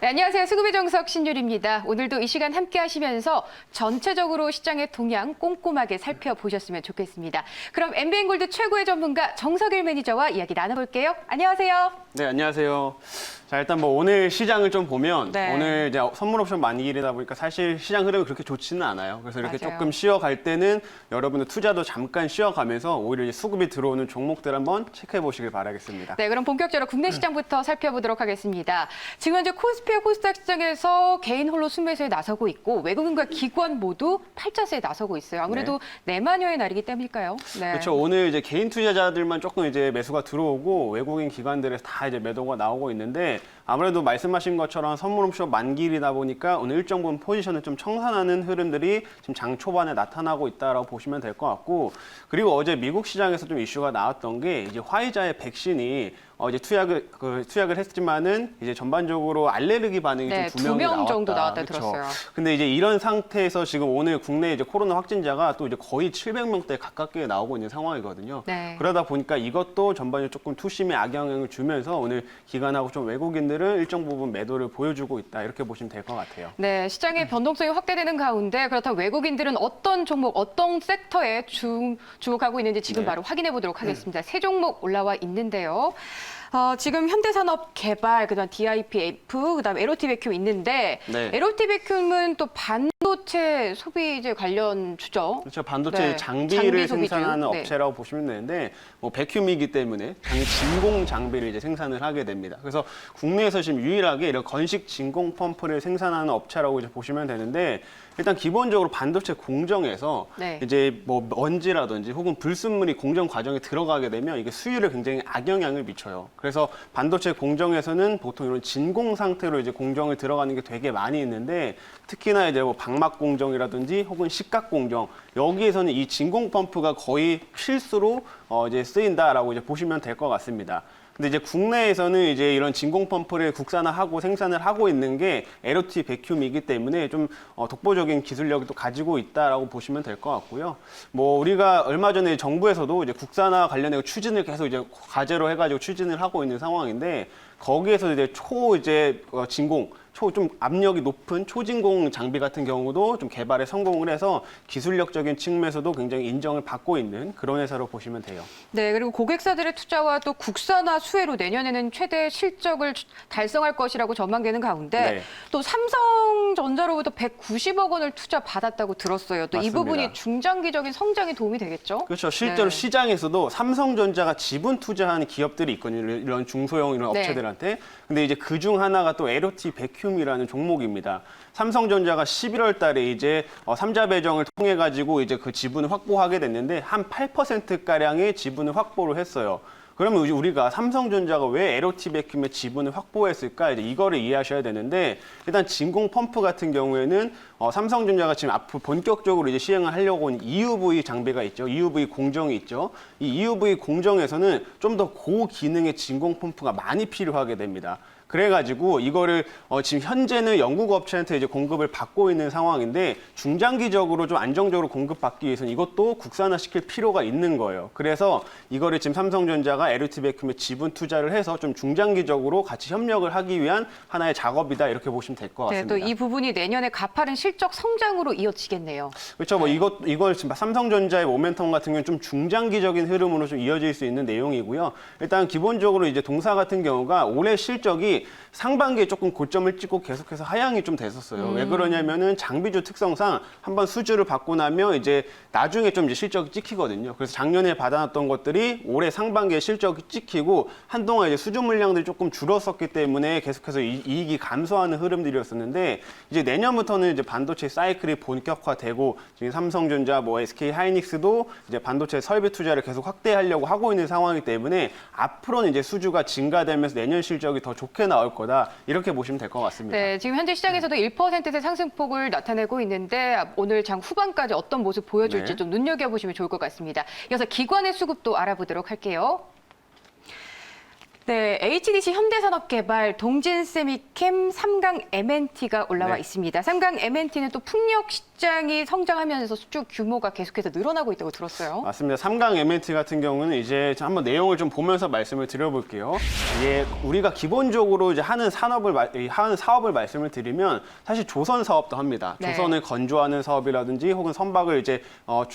네, 안녕하세요. 수급의 정석 신율입니다. 오늘도 이 시간 함께 하시면서 전체적으로 시장의 동향 꼼꼼하게 살펴보셨으면 좋겠습니다. 그럼 MBN골드 최고의 전문가 정석일 매니저와 이야기 나눠볼게요. 안녕하세요. 네, 안녕하세요. 자, 일단 뭐 오늘 시장을 좀 보면 네. 오늘 이제 선물 옵션 만기일이다 보니까 사실 시장 흐름이 그렇게 좋지는 않아요. 그래서 이렇게 맞아요. 조금 쉬어갈 때는 여러분들 투자도 잠깐 쉬어가면서 오히려 이제 수급이 들어오는 종목들 한번 체크해 보시길 바라겠습니다. 네, 그럼 본격적으로 국내 시장부터 살펴보도록 하겠습니다. 지금 현재 코스피와 코스닥 시장에서 개인 홀로 순매수에 나서고 있고 외국인과 기관 모두 팔자세에 나서고 있어요. 아무래도 내마녀의 날이기 때문일까요? 네. 그렇죠. 오늘 이제 개인 투자자들만 조금 이제 매수가 들어오고 외국인 기관들에서 다 이제 매도가 나오고 있는데 아무래도 말씀하신 것처럼 선물 옵션 만기일이다 보니까 오늘 일정 부분 포지션을 좀 청산하는 흐름들이 지금 장 초반에 나타나고 있다라고 보시면 될 것 같고, 그리고 어제 미국 시장에서 좀 이슈가 나왔던 게 이제 화이자의 백신이 이제 투약을 했지만은 이제 전반적으로 알레르기 반응이 네, 좀 2명 2명 정도 나왔다 그쵸? 들었어요. 근데 이제 이런 상태에서 지금 오늘 국내 이제 코로나 확진자가 또 이제 거의 700명대 가깝게 나오고 있는 상황이거든요. 네. 그러다 보니까 이것도 전반적으로 조금 투심에 악영향을 주면서 오늘 기관하고 좀 외국인들은 일정 부분 매도를 보여주고 있다, 이렇게 보시면 될 것 같아요. 네, 시장의 변동성이 확대되는 가운데 그렇다면 외국인들은 어떤 종목, 어떤 섹터에 주목하고 있는지 지금 네. 바로 확인해 보도록 하겠습니다. 세 종목 올라와 있는데요. 지금 현대산업개발, 그다음 DIPF, 그다음 LOT베큐 있는데 네. LOT베큐는 또 반도체 소비재 관련 주죠. 그렇죠. 반도체 네, 장비를 장비 소비주. 생산하는 네. 업체라고 보시면 되는데, 뭐 백큐미이기 때문에 진공 장비를 이제 생산을 하게 됩니다. 그래서 국내에서 지금 유일하게 이런 건식 진공 펌프를 생산하는 업체라고 이제 보시면 되는데, 일단 기본적으로 반도체 공정에서 네. 이제 뭐 먼지라든지 혹은 불순물이 공정 과정에 들어가게 되면 이게 수율에 굉장히 악영향을 미쳐요. 그래서 반도체 공정에서는 보통 이런 진공 상태로 이제 공정을 들어가는 게 되게 많이 있는데, 특히나 이제 뭐 방막 공정이라든지 혹은 식각 공정, 여기에서는 이 진공 펌프가 거의 필수로 이제 쓰인다라고 이제 보시면 될 것 같습니다. 근데 이제 국내에서는 이제 이런 진공 펌프를 국산화하고 생산을 하고 있는 게 LOT 베큐미이기 때문에 좀 독보적인 기술력을 또 가지고 있다라고 보시면 될 것 같고요. 뭐 우리가 얼마 전에 정부에서도 이제 국산화 관련해서 추진을 계속 이제 과제로 해가지고 추진을 하고 있는 상황인데, 거기에서 이제 진공, 좀 압력이 높은 초진공 장비 같은 경우도 좀 개발에 성공을 해서 기술력적인 측면에서도 굉장히 인정을 받고 있는 그런 회사로 보시면 돼요. 네, 그리고 고객사들의 투자와 또 국산화 수혜로 내년에는 최대 실적을 달성할 것이라고 전망되는 가운데 네. 또 삼성전자로부터 190억 원을 투자 받았다고 들었어요. 또 이 맞습니다. 부분이 중장기적인 성장에 도움이 되겠죠? 그렇죠. 실제로 네. 시장에서도 삼성전자가 지분 투자하는 기업들이 있거든요. 이런 중소형 이런 네. 업체들한테. 근데 이제 그중 하나가 또 LOT 베큐미라는 종목입니다. 삼성전자가 11월 달에 이제 삼자 배정을 통해 가지고 이제 그 지분을 확보하게 됐는데 한 8% 가량의 지분을 확보를 했어요. 그러면 우리가 삼성전자가 왜 LOT 베큐미의 지분을 확보했을까? 이제 이거를 이해하셔야 되는데, 일단 진공 펌프 같은 경우에는 삼성전자가 지금 앞으로 본격적으로 이제 시행을 하려고 하는 EUV 장비가 있죠. EUV 공정이 있죠. 이 EUV 공정에서는 좀 더 고기능의 진공 펌프가 많이 필요하게 됩니다. 그래가지고 이거를 지금 현재는 영국 업체한테 이제 공급을 받고 있는 상황인데, 중장기적으로 좀 안정적으로 공급받기 위해서는 이것도 국산화시킬 필요가 있는 거예요. 그래서 이거를 지금 삼성전자가 LOT 베큐미에 지분 투자를 해서 좀 중장기적으로 같이 협력을 하기 위한 하나의 작업이다, 이렇게 보시면 될 것 네, 같습니다. 또 이 부분이 내년에 가파른 실적 성장으로 이어지겠네요. 그렇죠. 뭐 이걸 지금 삼성전자의 모멘텀 같은 경우는 좀 중장기적인 흐름으로 좀 이어질 수 있는 내용이고요. 일단 기본적으로 이제 동사 같은 경우가 올해 실적이 상반기에 조금 고점을 찍고 계속해서 하향이 좀 됐었어요. 왜 그러냐면은 장비주 특성상 한번 수주를 받고 나면 이제 나중에 좀 이제 실적이 찍히거든요. 그래서 작년에 받아놨던 것들이 올해 상반기에 실적이 찍히고 한동안 이제 수주 물량들이 조금 줄었었기 때문에 계속해서 이익이 감소하는 흐름들이었었는데, 이제 내년부터는 이제 반도체 사이클이 본격화되고 지금 삼성전자, 뭐 SK 하이닉스도 이제 반도체 설비 투자를 계속 확대하려고 하고 있는 상황이기 때문에 앞으로는 이제 수주가 증가되면서 내년 실적이 더 좋게 나올 거다, 이렇게 보시면 될 것 같습니다. 네, 지금 현재 시장에서도 1%의 상승폭을 나타내고 있는데 오늘 장 후반까지 어떤 모습 보여줄지 네. 좀 눈여겨보시면 좋을 것 같습니다. 이어서 기관의 수급도 알아보도록 할게요. 네, HDC 현대산업개발, 동진세미캠, 삼강 MNT가 올라와 네. 있습니다. 삼강 MNT는 또 풍력 시장이 성장하면서 수주 규모가 계속해서 늘어나고 있다고 들었어요. 맞습니다. 삼강 MNT 같은 경우는 이제 한번 내용을 좀 보면서 말씀을 드려볼게요. 이게 우리가 기본적으로 이제 하는 사업을 말씀을 드리면 사실 조선 사업도 합니다. 네. 조선을 건조하는 사업이라든지 혹은 선박을 이제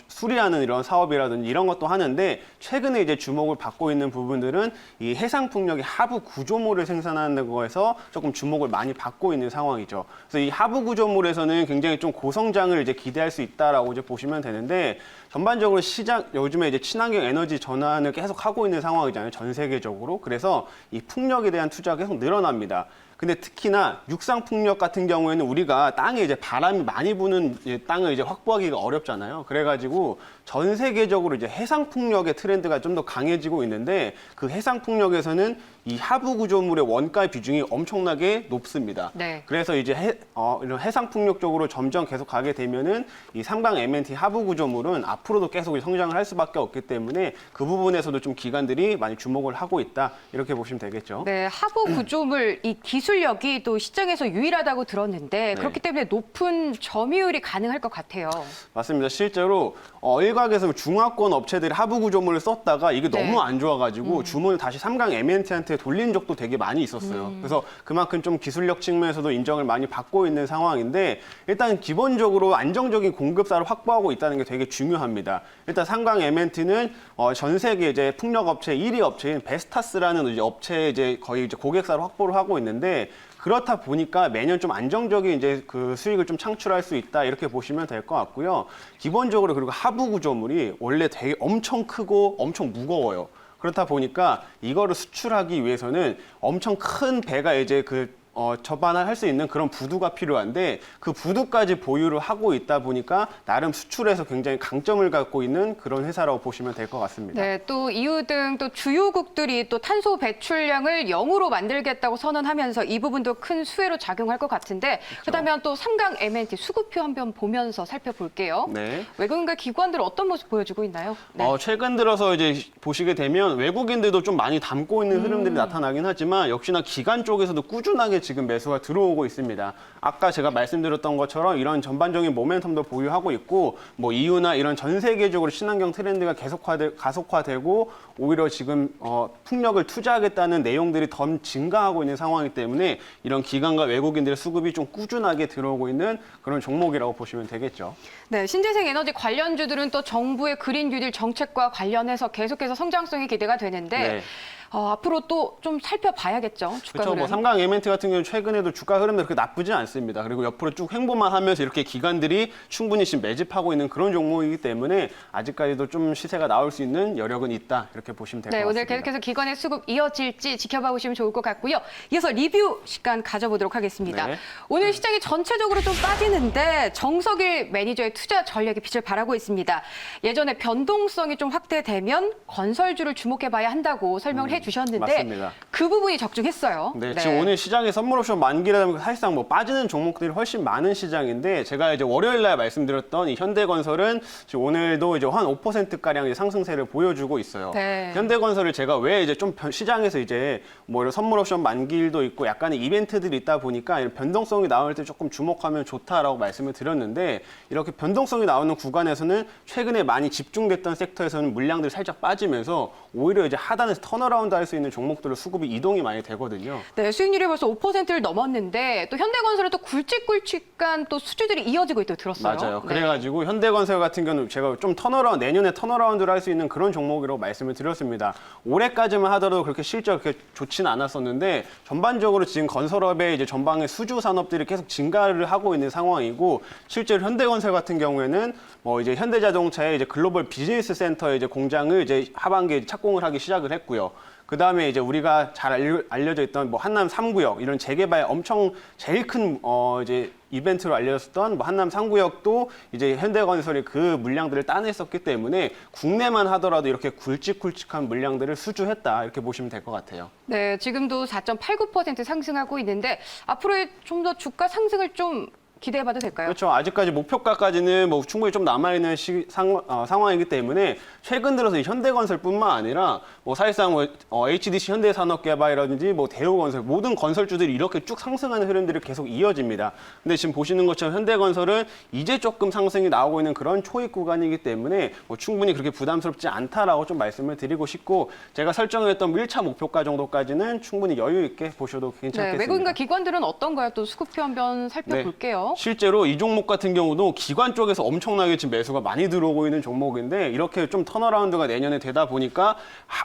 수리하는 이런 사업이라든지 이런 것도 하는데 최근에 이제 주목을 받고 있는 부분들은 이 해상 풍력의 하부 구조물을 생산하는 거에서 조금 주목을 많이 받고 있는 상황이죠. 그래서 이 하부 구조물에서는 굉장히 좀 고성장을 이제 기대할 수 있다라고 이제 보시면 되는데 전반적으로 시장 요즘에 이제 친환경 에너지 전환을 계속 하고 있는 상황이잖아요. 전 세계적으로. 그래서 이 풍력에 대한 투자가 계속 늘어납니다. 근데 특히나 육상 풍력 같은 경우에는 우리가 땅에 이제 바람이 많이 부는 땅을 이제 확보하기가 어렵잖아요. 그래가지고 전 세계적으로 이제 해상 풍력의 트렌드가 좀 더 강해지고 있는데 그 해상 풍력에서는 이 하부 구조물의 원가 비중이 엄청나게 높습니다. 네. 그래서 이제 이런 해상 풍력 쪽으로 점점 계속 가게 되면은 이 삼강 MNT 하부 구조물은 앞으로도 계속 성장을 할 수밖에 없기 때문에 그 부분에서도 좀 기관들이 많이 주목을 하고 있다 이렇게 보시면 되겠죠. 네, 하부 구조물 이 기술력이 또 시장에서 유일하다고 들었는데 그렇기 때문에 높은 점유율이 가능할 것 같아요. 맞습니다. 실제로 일각에서 중화권 업체들이 하부 구조물을 썼다가 이게 네. 너무 안 좋아가지고 주문을 다시 삼강 MNT한테 돌린 적도 되게 많이 있었어요. 그래서 그만큼 좀 기술력 측면에서도 인정을 많이 받고 있는 상황인데 일단 기본적으로 안정적인 공급사를 확보하고 있다는 게 되게 중요합니다. 일단 삼강 MNT는 전 세계 이제 풍력 업체 1위 업체인 베스타스라는 이제 업체에 이제 거의 이제 고객사를 확보를 하고 있는데 그렇다 보니까 매년 좀 안정적인 이제 그 수익을 좀 창출할 수 있다 이렇게 보시면 될 것 같고요. 기본적으로 그리고 하부 구조물이 원래 되게 엄청 크고 엄청 무거워요. 그렇다 보니까 이거를 수출하기 위해서는 엄청 큰 배가 이제 접안을 할 수 있는 그런 부두가 필요한데 그 부두까지 보유를 하고 있다 보니까 나름 수출에서 굉장히 강점을 갖고 있는 그런 회사라고 보시면 될 것 같습니다. 네, 또 EU 등 또 주요국들이 또 탄소 배출량을 0으로 만들겠다고 선언하면서 이 부분도 큰 수혜로 작용할 것 같은데 그렇다면 또 삼강 MNT 수급표 한번 보면서 살펴볼게요. 네. 외국인과 기관들 어떤 모습 보여주고 있나요? 네. 최근 들어서 이제 보시게 되면 외국인들도 좀 많이 담고 있는 흐름들이 나타나긴 하지만 역시나 기관 쪽에서도 꾸준하게 지금 매수가 들어오고 있습니다. 아까 제가 말씀드렸던 것처럼 이런 전반적인 모멘텀도 보유하고 있고 뭐 EU나 이런 전 세계적으로 친환경 트렌드가 가속화되고 오히려 지금 풍력을 투자하겠다는 내용들이 더 증가하고 있는 상황이기 때문에 이런 기관과 외국인들의 수급이 좀 꾸준하게 들어오고 있는 그런 종목이라고 보시면 되겠죠. 네, 신재생 에너지 관련주들은 또 정부의 그린 뉴딜 정책과 관련해서 계속해서 성장성이 기대가 되는데 네. 앞으로 또 좀 살펴봐야겠죠. 주가 그렇죠. 흐름. 뭐 삼강 MNT 같은 경우는 최근에도 주가 흐름도 그렇게 나쁘지 않습니다. 그리고 옆으로 쭉 횡보만 하면서 이렇게 기관들이 충분히 지금 매집하고 있는 그런 종목이기 때문에 아직까지도 좀 시세가 나올 수 있는 여력은 있다. 이렇게 보시면 될 것 네, 같습니다. 오늘 계속해서 기관의 수급 이어질지 지켜봐 보시면 좋을 것 같고요. 이어서 리뷰 시간 가져보도록 하겠습니다. 네. 오늘 시장이 전체적으로 좀 빠지는데 정석일 매니저의 투자 전략이 빛을 발하고 있습니다. 예전에 변동성이 좀 확대되면 건설주를 주목해봐야 한다고 설명을 해주셨는데 맞습니다. 그 부분이 적중했어요. 네, 지금 오늘 시장에 선물 옵션 만기라다 보니까 사실상 뭐 빠지는 종목들이 훨씬 많은 시장인데 제가 이제 월요일 날 말씀드렸던 이 현대건설은 지금 오늘도 이제 한 5%가량 상승세를 보여주고 있어요. 네. 현대건설을 제가 왜 이제 좀 시장에서 이제 뭐 이런 선물 옵션 만기일도 있고 약간의 이벤트들이 있다 보니까 이런 변동성이 나올 때 조금 주목하면 좋다라고 말씀을 드렸는데 이렇게 변동성이 나오는 구간에서는 최근에 많이 집중됐던 섹터에서는 물량들이 살짝 빠지면서 오히려 이제 하단에서 턴어라운드 할 수 있는 종목들로 수급이 이동이 많이 되거든요. 네, 수익률이 벌써 5%를 넘었는데 또 현대건설은 또 굵직굵직한 또 수주들이 이어지고 있다고 들었어요. 맞아요. 네. 그래가지고 현대건설 같은 경우는 제가 좀 내년에 턴어라운드를 할 수 있는 그런 종목이라고 말씀을 드렸습니다. 올해까지만 하더라도 그렇게 실적 그렇게 좋지는 않았었는데 전반적으로 지금 건설업의 이제 전방의 수주 산업들이 계속 증가를 하고 있는 상황이고 실제로 현대건설 같은 경우에는 뭐 이제 현대자동차의 이제 글로벌 비즈니스 센터의 이제 공장을 이제 하반기에 착공을 하기 시작을 했고요. 그 다음에 이제 우리가 잘 알려져 있던 뭐 한남 3구역 이런 재개발 엄청 제일 큰 이제 이벤트로 알려졌던 뭐 한남 3구역도 이제 현대건설이 그 물량들을 따냈었기 때문에 국내만 하더라도 이렇게 굵직굵직한 물량들을 수주했다 이렇게 보시면 될 것 같아요. 네, 지금도 4.89% 상승하고 있는데 앞으로의 좀 더 주가 상승을 좀 기대해봐도 될까요? 그렇죠. 아직까지 목표가까지는 뭐 충분히 좀 남아있는 상황이기 때문에 최근 들어서 이 현대건설뿐만 아니라 뭐 사실상 HDC 현대산업개발이라든지 뭐 대우건설 모든 건설주들이 이렇게 쭉 상승하는 흐름들이 계속 이어집니다. 근데 지금 보시는 것처럼 현대건설은 이제 조금 상승이 나오고 있는 그런 초입 구간이기 때문에 뭐 충분히 그렇게 부담스럽지 않다라고 좀 말씀을 드리고 싶고 제가 설정했던 1차 목표가 정도까지는 충분히 여유 있게 보셔도 괜찮겠습니다. 네, 외국인과 기관들은 어떤가요? 또 수급표 한번 살펴볼게요. 실제로 이 종목 같은 경우도 기관 쪽에서 엄청나게 지금 매수가 많이 들어오고 있는 종목인데 이렇게 좀 턴어라운드가 내년에 되다 보니까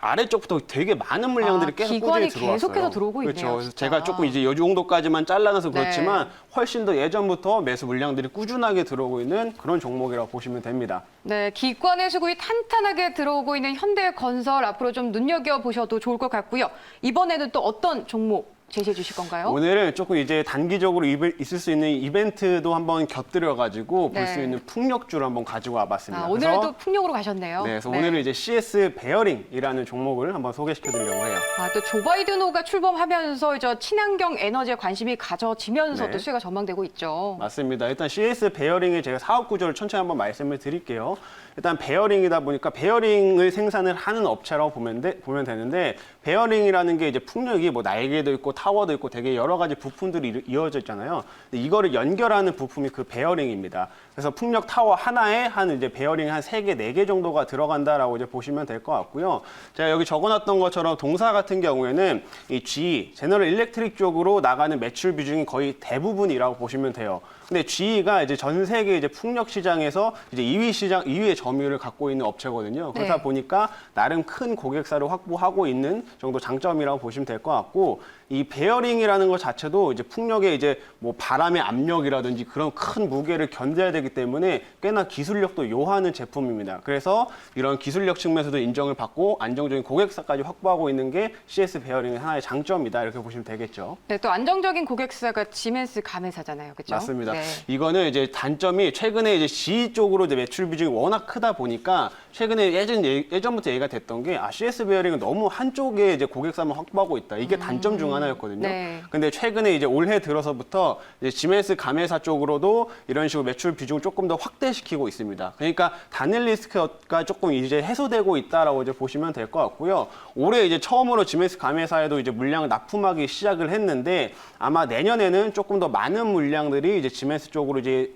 아래쪽부터 되게 많은 물량들이 계속 기관이 꾸준히 들어왔어요. 계속해서 들어오고 있네요. 그렇죠. 진짜. 제가 조금 이제 이 정도까지만 잘라놔서 네. 그렇지만 훨씬 더 예전부터 매수 물량들이 꾸준하게 들어오고 있는 그런 종목이라고 보시면 됩니다. 네, 기관의 수급이 탄탄하게 들어오고 있는 현대건설 앞으로 좀 눈여겨보셔도 좋을 것 같고요. 이번에는 또 어떤 종목 제시해 주실 건가요? 오늘은 조금 이제 단기적으로 있을 수 있는 이벤트도 한번 곁들여가지고 볼 수 네. 있는 풍력주를 한번 가지고 와봤습니다. 오늘은 또 풍력으로 가셨네요. 네, 그래서 오늘은 이제 CS 베어링이라는 종목을 한번 소개시켜드리려고 해요. 또 조 바이든호가 출범하면서 이제 친환경 에너지에 관심이 가져지면서 네. 또 수혜가 전망되고 있죠. 맞습니다. 일단 CS 베어링의 제가 사업 구조를 천천히 한번 말씀을 드릴게요. 일단 베어링이다 보니까 베어링을 생산을 하는 업체라고 보면 되는데 베어링이라는 게 이제 풍력이 뭐 날개도 있고 타워도 있고 되게 여러 가지 부품들이 이어져 있잖아요. 근데 이거를 연결하는 부품이 그 베어링입니다. 그래서 풍력 타워 하나에 한 이제 베어링 한 3개, 4개 정도가 들어간다라고 이제 보시면 될 것 같고요. 제가 여기 적어놨던 것처럼 동사 같은 경우에는 이 GE, 제너럴 일렉트릭 쪽으로 나가는 매출 비중이 거의 대부분이라고 보시면 돼요. 근데 GE가 이제 전 세계 이제 풍력 시장에서 이제 2위의 점유율을 갖고 있는 업체거든요. 그러다 네. 보니까 나름 큰 고객사를 확보하고 있는 정도 장점이라고 보시면 될 것 같고 이 베어링이라는 것 자체도 이제 풍력의 이제 뭐 바람의 압력이라든지 그런 큰 무게를 견뎌야 되기 때문에 꽤나 기술력도 요하는 제품입니다. 그래서 이런 기술력 측면에서도 인정을 받고 안정적인 고객사까지 확보하고 있는 게 CS 베어링의 하나의 장점이다 이렇게 보시면 되겠죠. 네, 또 안정적인 고객사가 지멘스 가메사잖아요, 그렇죠? 맞습니다. 네. 이거는 이제 단점이 최근에 이제 GE 쪽으로 이제 매출 비중이 워낙 크다 보니까 최근에 예전부터 얘기가 됐던 게 CS 베어링은 너무 한쪽에 이제 고객사만 확보하고 있다. 이게 단점 중 하나였거든요. 네. 근데 최근에 이제 올해 들어서부터 이제 지멘스 가메사 쪽으로도 이런 식으로 매출 비중을 조금 더 확대시키고 있습니다. 그러니까 단일 리스크가 조금 이제 해소되고 있다라고 이제 보시면 될 것 같고요. 올해 이제 처음으로 지멘스 가메사에도 이제 물량을 납품하기 시작을 했는데 아마 내년에는 조금 더 많은 물량들이 이제 지멘스 쪽으로 이제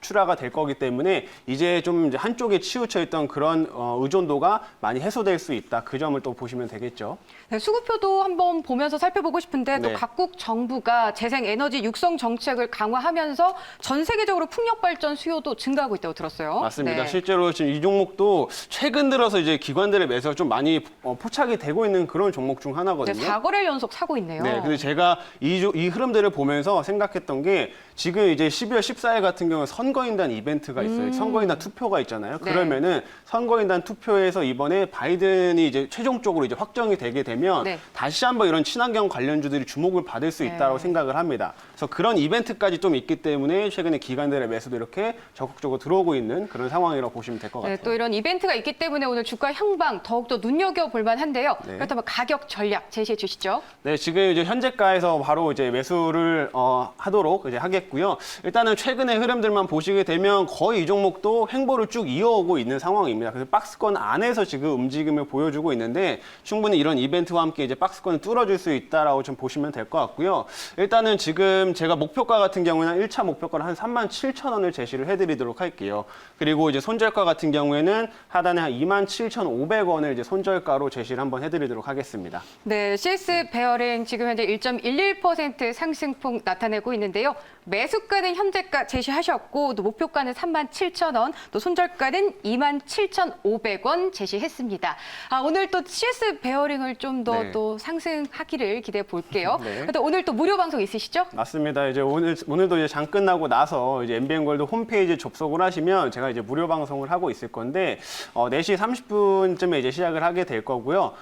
출하가 될 거기 때문에 이제 좀 이제 한쪽에 치우쳐 있던 그런 의존도가 많이 해소될 수 있다. 그 점을 또 보시면 되겠죠. 네, 수급표도 한번 보면서 살펴보고 싶은데 또 네. 각국 정부가 재생 에너지 육성 정책을 강화하면서 전 세계적으로 풍력 발전 수요도 증가하고 있다고 들었어요. 맞습니다. 네. 실제로 지금 이 종목도 최근 들어서 이제 기관들의 매수가 좀 많이 포착이 되고 있는 그런 종목 중 네, 하나거든요. 4거래일 연속 사고 있네요. 네, 근데 제가 이 흐름들을 보면서 생각했던 게 지금 이제 12월 14일 같은 경우는 선거인단 이벤트가 있어요. 선거인단 투표가 있잖아요. 네. 그러면은 선거인단 투표에서 이번에 바이든이 이제 최종적으로 이제 확정이 되게 되면 네. 다시 한번 이런 친환경 관련주들이 주목을 받을 수 있다고 네. 생각을 합니다. 그래서 그런 이벤트까지 좀 있기 때문에 최근에 기관들의 매수도 이렇게 적극적으로 들어오고 있는 그런 상황이라고 보시면 될 것 같아요. 네, 또 이런 이벤트가 있기 때문에 오늘 주가 향방 더욱더 눈여겨볼 만한데요. 네. 그렇다면 가격 전략 제시해 주시죠. 네, 지금 이제 현재가에서 바로 이제 매수를 하도록 이제 하겠고요. 일단은 최근의 흐름들만 보시게 되면 거의 이 종목도 횡보를 쭉 이어오고 있는 상황입니다. 그래서 박스권 안에서 지금 움직임을 보여주고 있는데 충분히 이런 이벤트와 함께 이제 박스권을 뚫어줄 수 있다라고 좀 보시면 될 것 같고요. 일단은 지금 제가 목표가 같은 경우에는 1차 목표가를 한 37,000원을 제시를 해드리도록 할게요. 그리고 이제 손절가 같은 경우에는 하단에 한 27,500원을 이제 손절가로 제시를 한번 해드리도록 하겠습니다. 네, CS 베어링 지금 현재 1.11% 상승폭 나타내고 있는데요. 매수가는 현재가 제시하셨고 또 목표가는 37,000원, 또 손절가는 27,500원 제시했습니다. 오늘 또 CS 베어링을 좀 더 네. 또 상승하기를 기대해 볼게요. 네. 또 오늘 또 무료 방송 있으시죠? 맞습니다. 이제 오늘도 이제 장 끝나고 나서 이제 MBN골드 홈페이지 접속을 하시면 제가 이제 무료 방송을 하고 있을 건데 4시 30분쯤에 이제 시작을 하게 될 거고요.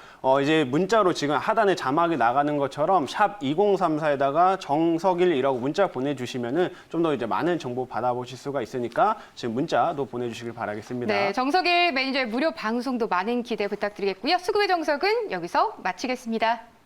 이제 문자로 지금 하단에 자막이 나가는 것처럼 샵 2034에다가 정석일이라고 문자 보내주시면은 좀 더 이제 많은 정보 받아보실 수가 있으니까 지금 문자도 보내주시길 바라겠습니다. 네, 정석일 매니저의 무료 방송도 많은 기대 부탁드리겠고요. 수급의 정석은 여기서 마치겠습니다.